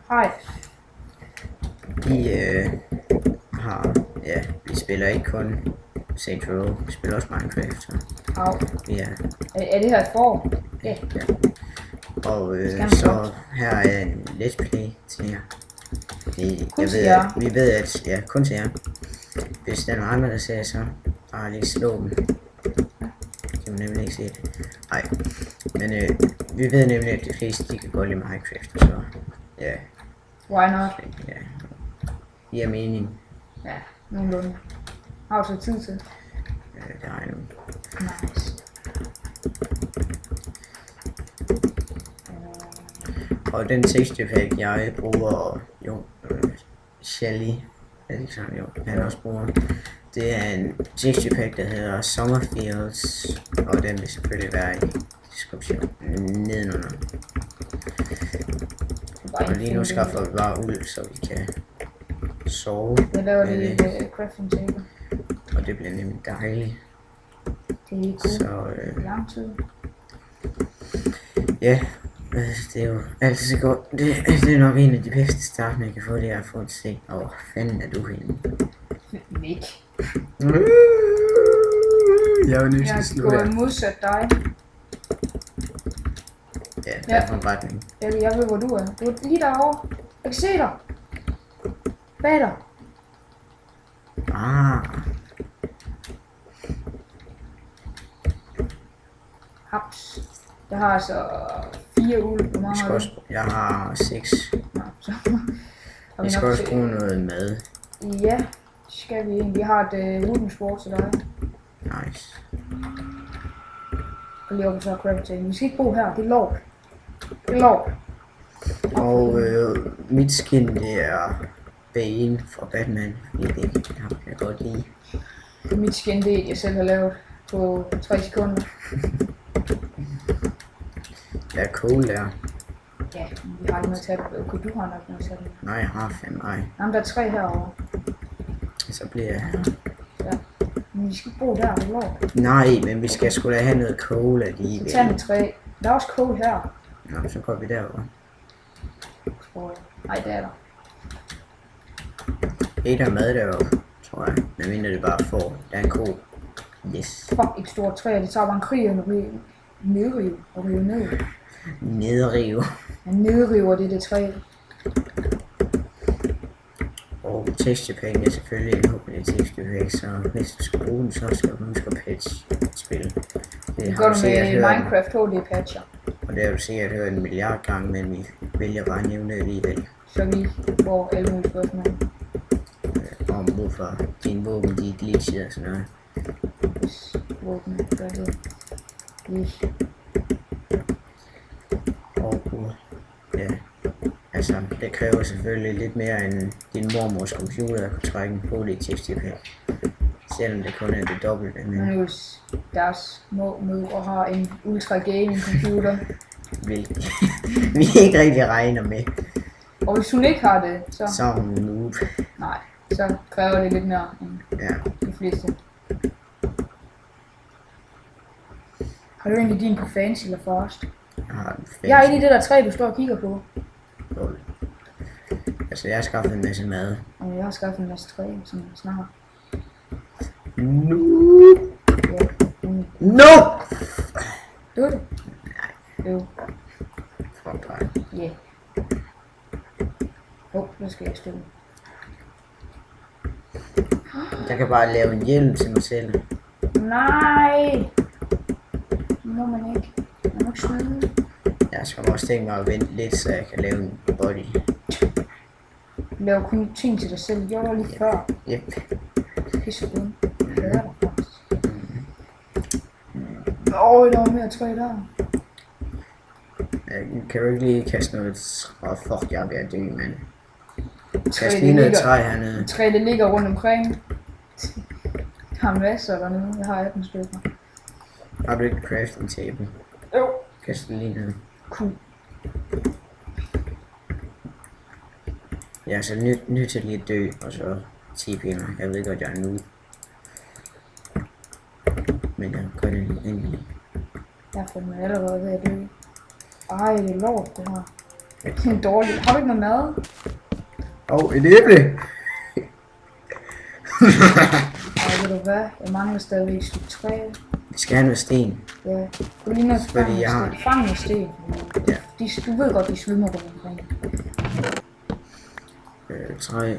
Hej. Vi vi spiller ikke kun Saints Row, vi spiller også Minecraft, så Au. ja. Er det her et form? Ja. Og så her er en let's play til jer. Vi ved at, ja, kun til jer. Hvis der er nogle andre, der ser så bare lige slå dem. Kan man nemlig ikke se det. Nej, men vi ved nemlig at de fleste de kan gå lide Minecraft, så ja. Why not? Ja. Giver mening. Ja, nogenlunde. Har du så tid til? Det har jeg nu. Nice. Og den texture pack jeg bruger, Shelly, han også bruger, det er en texture pack der hedder Summerfields, og den vil selvfølgelig være i description nedenunder. Og lige nu skaffer vi bare uld, så vi kan sove. Jeg laver lige crafting table. Og det bliver nemlig dejligt. Det er god. Så lang tid. Ja, det er jo altid godt. Det er nok en af de bedste starter, jeg kan få, det er at få at se. Hvor fanden er du henne? Væk. Jeg er nødt til at slå her. Jeg går modsat dig. Ja, der er en retning. Jeg ved hvor du er. Du er lige derovre. Jeg kan se dig. Bag dig. Haps. Jeg har altså 4 uld. Hvor mange har du? Jeg har 6. Nå, så. Vi skal også bruge noget mad. Ja, skal vi egentlig. Vi har et wooden sport til dig. Nice. Og lige op så crafting. Vi skal ikke bo her, det er lov. Det er lov. Og mit skin det er Bane fra Batman. Det kan jeg godt lide. Mit skin det er jeg selv har lavet på 3 sekunder. Der er cool der. Ja, vi har ikke noget tab. Okay, du har nok noget tab. Nej, jeg har 5. Nej. Jamen, der er 3 herovre. Så bliver jeg her. Ja. Men vi skal ikke bo der, det er lov. Nej, men vi skal sgu da have noget coal alligevel. Tag med 3. Der er også coal her. Nå, så går vi derover. Nej, det er der. Et af mad deroppe, tror jeg. Men mindre det bare får. Der er en ko. Yes. Fuck, et stort træ. Det tager bare en krig og nedrive og rive ned. Nedrive. Han nedriver det træ. Og texturepacken er selvfølgelig en HPD texturepack, så hvis du skal bruge den, så skal du huske at patch spil. Det gør du med Minecraft HD patcher. Og det har du sikkert hørt en milliard gange, men vi vælger bare at nævne det alligevel. Så vi får alle mulige spørgsmål. Om hvorfor dine våben de er glitchet og sådan noget. Hvis våben gør det. Og ja, altså det kræver selvfølgelig lidt mere end din mormors computer at kunne trække en HD texturepack. Selvom det kun er det dobbelte. Men hvis deres mødre har en ultra gaming computer. Hvilket vi ikke rigtig regner med. Og hvis hun ikke har det, så er hun noob. Nej, så kræver det lidt mere end de fleste. Har du egentlig din på fancy eller fast? Jeg er inde i det der træ, du står og kigger på. Altså, jeg har skaffet en masse mad. Og jeg har skaffet en masse træ, som snart. Noob! Ja. No! Du er det? Nej. Jo. Fuck dig. Ja. Nu skal jeg stille. Jeg kan bare lave en hjelm til mig selv. Nej! Må man ikke. Man må ikke snyde. Jeg skal også tænke mig at vente lidt, så jeg kan lave en body. Du laver kun ting til dig selv. Jeg gjorde lige før. Yep. Pisse uden. Det er der faktisk. Der var mere træ der. Kan du ikke lige kaste noget? Fuck, jeg er ved at dø, mand. Kast lige noget træ hernede. Træ, det ligger rundt omkring. Jeg har masser dernede. Jeg har 18 stykker. Har du ikke crafting table? Jo. Kast det lige ned. Cool. Jeg er så nødt til lige at dø, og så TP mig. Jeg ved godt, jeg er nu. Men jeg gør det endelig. Jeg har fået mig allerede ved at dø. Ej, det er lort det her. Det er en dårlig. Har du ikke noget mad? Et æble! Ved du hvad? Jeg mangler stadigvæk stykke træ. Vi skal have noget sten. Ja. Du lige noget fang med sten. Ja. Du ved godt, de svømmer rundt omkring. Træ.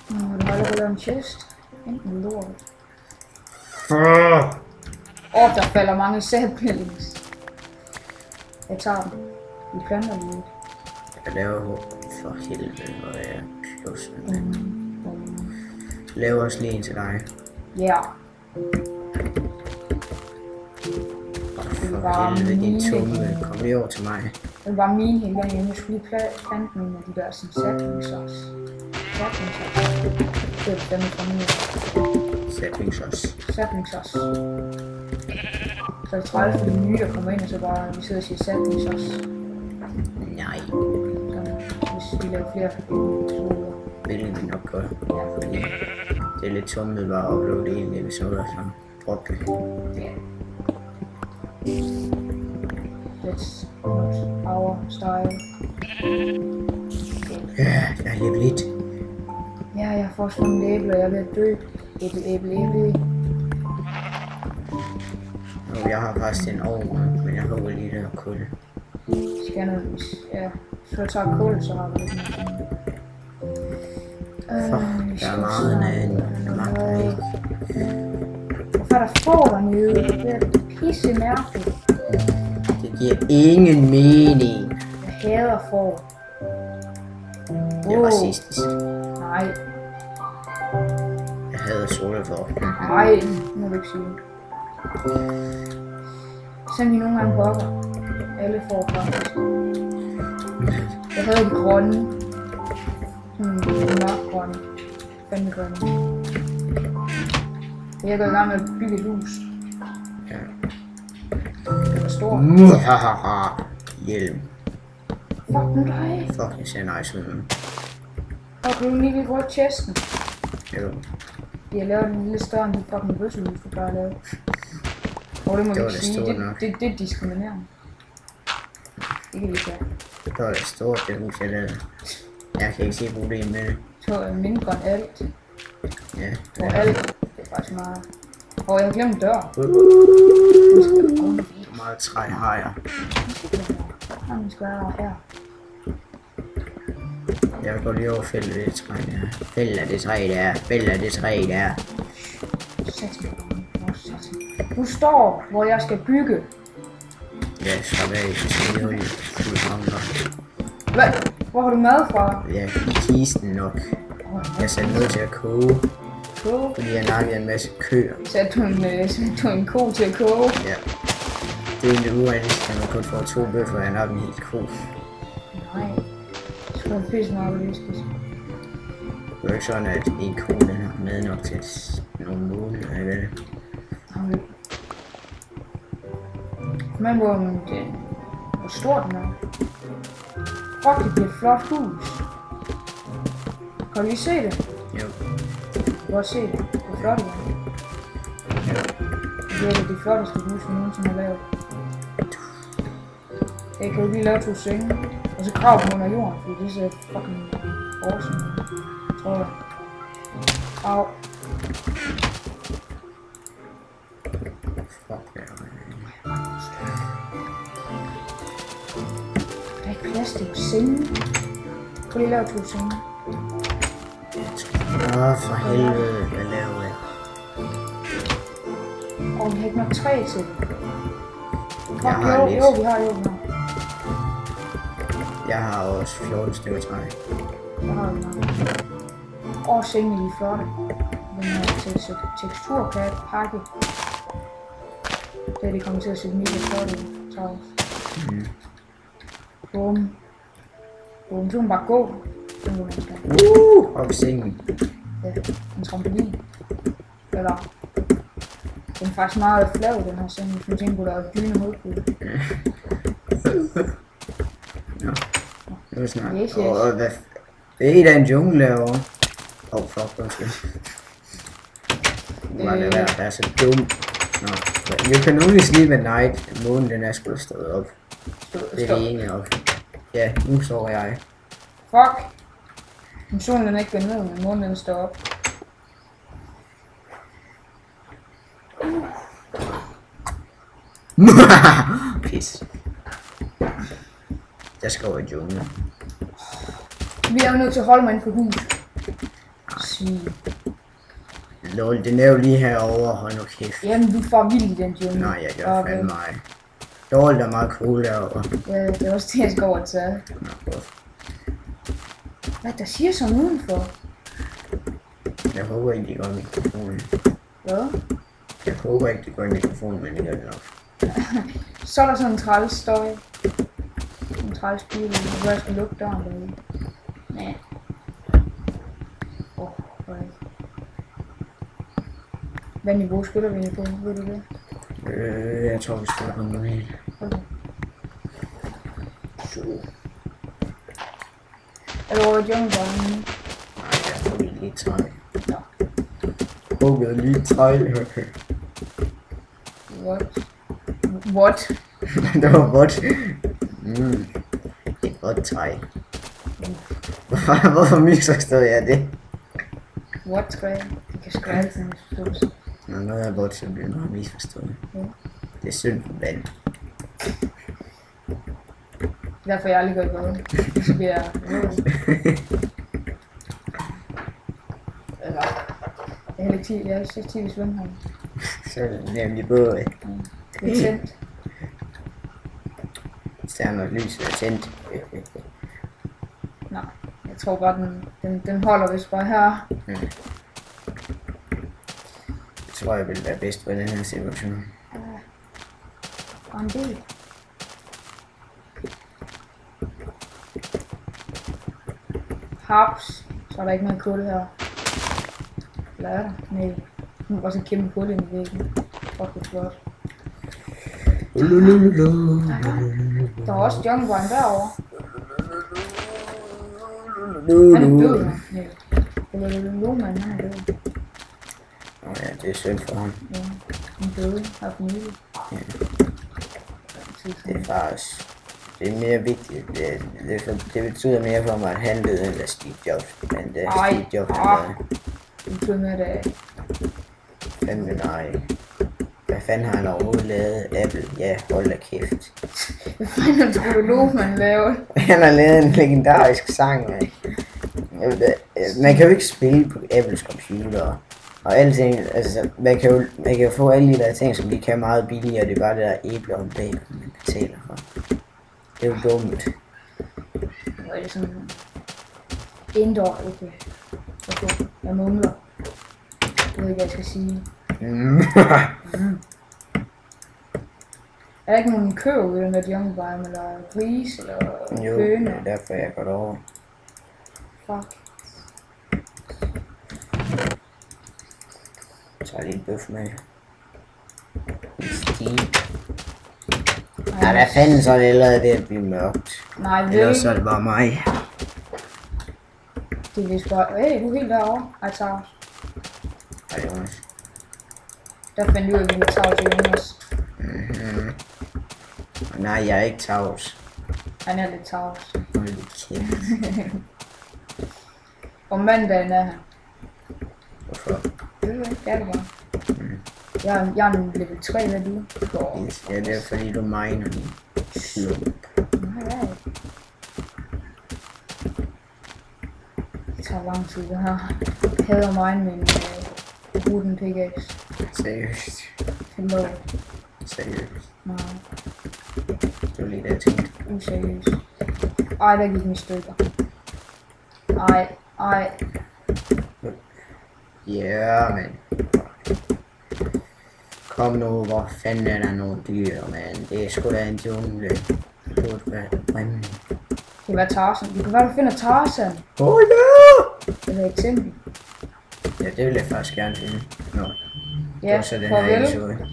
Du har allerede lavet en chest. Enten lort. Der falder mange saplings. Jeg tager dem. Vi planter dem lidt. Jeg laver for helvede, hvor jeg plus. Laver også lige en til dig. Ja. For helvede, din tunge. Kom lige over til mig. Det var min hele gang. Jeg skulle lige plante nogle af de der sådan saplingsås. Det er fandme fra mig. Saplingsås. Så jeg træder for de nye, der kommer ind, og så bare vi sidder og siger saplingsås. Nej. Hvis vi laver flere episoder. Hvilket vi nok gør. Ja, fordi det er lidt tumlet bare at uploade en episode, så drop det. Ja. That's not our style. Ja, jeg er level 1. Ja, jeg får også nogle æbler, jeg er ved at dø. Æble. Jeg har faktisk en ovn, men jeg håber lige der kul. Skal noget, ja. Så jeg tager kul, så har vi lidt noget. Der er meget af Hvorfor er der får dernede? Det er pisse mærkeligt. Det giver ingen mening. Jeg hader får. Det er racistisk. Nej. Jeg hader solfor. Nej, må du ikke sige. Selvom vi nogle gange bobber. Alle får faktisk. Jeg havde de grønne. Mørkgrønne. Fandmegrønne. Jeg går i gang med at bygge et hus. Ja. Det er stort. Hjelm. Fuck nu dig. Fuck, jeg ser nice ud. Og kan du lige gå i chesten? Jo. De har lavet en lille større end det fucking bøssehus, du bare har lavet. Og det må vi ikke sige. Det er diskriminerende. Det kan vi ikke gøre. Det var det stort, det hus, jeg lavede. Jeg kan ikke se problemet med det. Så er mindre end alt. Ja. Og alt. Det er faktisk meget. Og jeg har glemt dør. Meget træ har jeg. Han skal være her. Jeg vil gå lige over fældet det træ der. Fældet af det træ der. Fældet af det træ der. Du står, hvor jeg skal bygge. Ja, slap af. Jeg skal lige holde fuld hammer. Hvad? Hvor har du mad fra? Ja, i kisten nok. Jeg satte noget til at koge. Fordi jeg nakkede en masse køer. Satte du en ko til at koge? Ja. Det er egentlig urealistisk, at man kun får 2 bøffer, og jeg nakker en helt ko. Nej. Det skulle være pisse meget realistisk. Det er ikke sådan, at en ko den har med nok til nogle måneder, jeg ved det. Men hvor stort den er. Fuck, det bliver et flot hus. Kan du lige se det? Jo. Du kan godt se det. Det er flot, det er. Det er det flotteste hus, vi nogensinde har lavet. Jeg kan jo lige lave 2 senge. Og så krav dem under jorden, fordi det ser fucking awesome ud. Tror jeg. Au. Fuck, der er ikke plads til at senge. Prøv lige at lave 2 senge. For helvede, hvad laver jeg? Og vi har ikke nok træ til. Jeg har lidt. Jo, vi har. Jeg har også 14 stykker træ. Jeg har jo mange. Og sengen er lige flotte. Den her teksturpakke. Det kommer til at se mega flot ud. Bum. Bum, så kan man bare gå. Op i sengen. Ja, en trampolin. Eller, den er faktisk meget flad, den her seng, hvis man tænker på, der er dyne modbud. Nå, nu snakker yes. hvad? Det er da en jungle derovre. Fuck, undskyld. Nu var det er så dum. Nå, you can only sleep at night. Månen den er sgu da stået op. Det er det ene op. Ja, nu sover jeg. Fuck. Men solen den er ikke gået ned, men månen den står op. Pis. Jeg skal over i junglen. Vi er jo nødt til at holde mig inden for huset. Svin. Lol, den er jo lige herovre, hold nu kæft. Jamen, du får vildt i den jungle. Nej, jeg gør fandme mig. Lol, der er meget cool derovre. Ja, det er også det, jeg skal over til. Hvad der siger sådan udenfor? Jeg håber ikke, de går i mikrofonen. Hvad? Jeg håber ikke, de går i mikrofonen, men det gør det nok. Så er der sådan en træls støj. En træls bil, hvor jeg skal lukke døren derude. Nej. Hvad niveau spiller vi på, ved du det? Jeg tror, vi spiller på normal. Okay. Så. Er du over i junglebånden nu? Nej, jeg tror, vi er lidt træt. Nå. Håber jeg lige træt. What? Det var godt. Det er godt træ. Hvorfor misforstod jeg det? What træ? Det kan sgu altid misforstås. Når noget er godt, så bliver noget misforstået. Ja. Det er synd for vand. Derfor jeg aldrig går i båden. Så bliver jeg jeg er heller ikke 10, jeg er 6 i svømmehallen. Så er det nemlig både. Det er tændt. Stjerner og lys er tændt. Nej, jeg tror bare den holder vist bare her. Jeg tror jeg vil være bedst på den her situation. Og en del. Haps. Så er der ikke noget kul her. Eller er der? Nej. Nu er bare så kæmpe kul ind i væggen. Fuck, det er flot. Der er også junglebånd derovre. Han er død, nej. Eller Lohmann, han er død. Ja, det er synd for ham. Ja, han døde her for nylig. Ja. Det er faktisk... Det er mere vigtigt. Det betyder mere for mig, at han døde end Steve Jobs. Men det er Steve Jobs, han døde. Det betyder mere, at Fandme nej. Hvad fanden har han overhovedet lavet? Apple? Ja, hold da kæft. hvad fanden tror du Lohmann lavede? Han har lavet en legendarisk sang, man. Man kan jo ikke spille på Apples computer. Og alting, altså, man kan jo få alle de der ting, som de kan meget billigere. Det er bare det der æble og bacon, man betaler for. Det er jo dumt. Nu er det sådan... Indoor, okay. Okay, jeg mumler. Jeg ved ikke, hvad jeg skal sige. Er der ikke nogen kø ved den der junglebånd, eller gris, eller høne? Jo, det er derfor jeg går derover. Fuck. Så tager lige en bøf med. Ja, hvad fanden så er det allerede det at blive mørkt? Nej, det ellers så er det bare mig. Det er vist bare... Hey, du er helt derovre. Ej, tager. Ej, Jonas. Der fandt du ud af, at vi tager til Jonas. Nej, jeg er ikke tavs. Han er lidt tavs. Hold lidt kæft. Om mandagen er han. Hvorfor? Det er ikke, det er det bare. Jeg er en level 3, hvad du? Ja, det er fordi du miner lige. Slump. Nej, det tager lang tid det her. Jeg hader mine med en wooden pickaxe. Seriøst. Hello. Seriøst. Nej, Det var lige det, jeg tænkte. useriøst. Ej, der gik min stykker. Ej. Ja, men. Kom nu, hvor fanden er der nogle dyr, mand. Det er sgu da en jungle. Det burde være brændende. Det kan være Tarzan. Det kan være, du finder Tarzan. Åh ja! Eller et tempel. Ja, det vil jeg faktisk gerne finde. Nå. Ja, Så den her farvel. episode.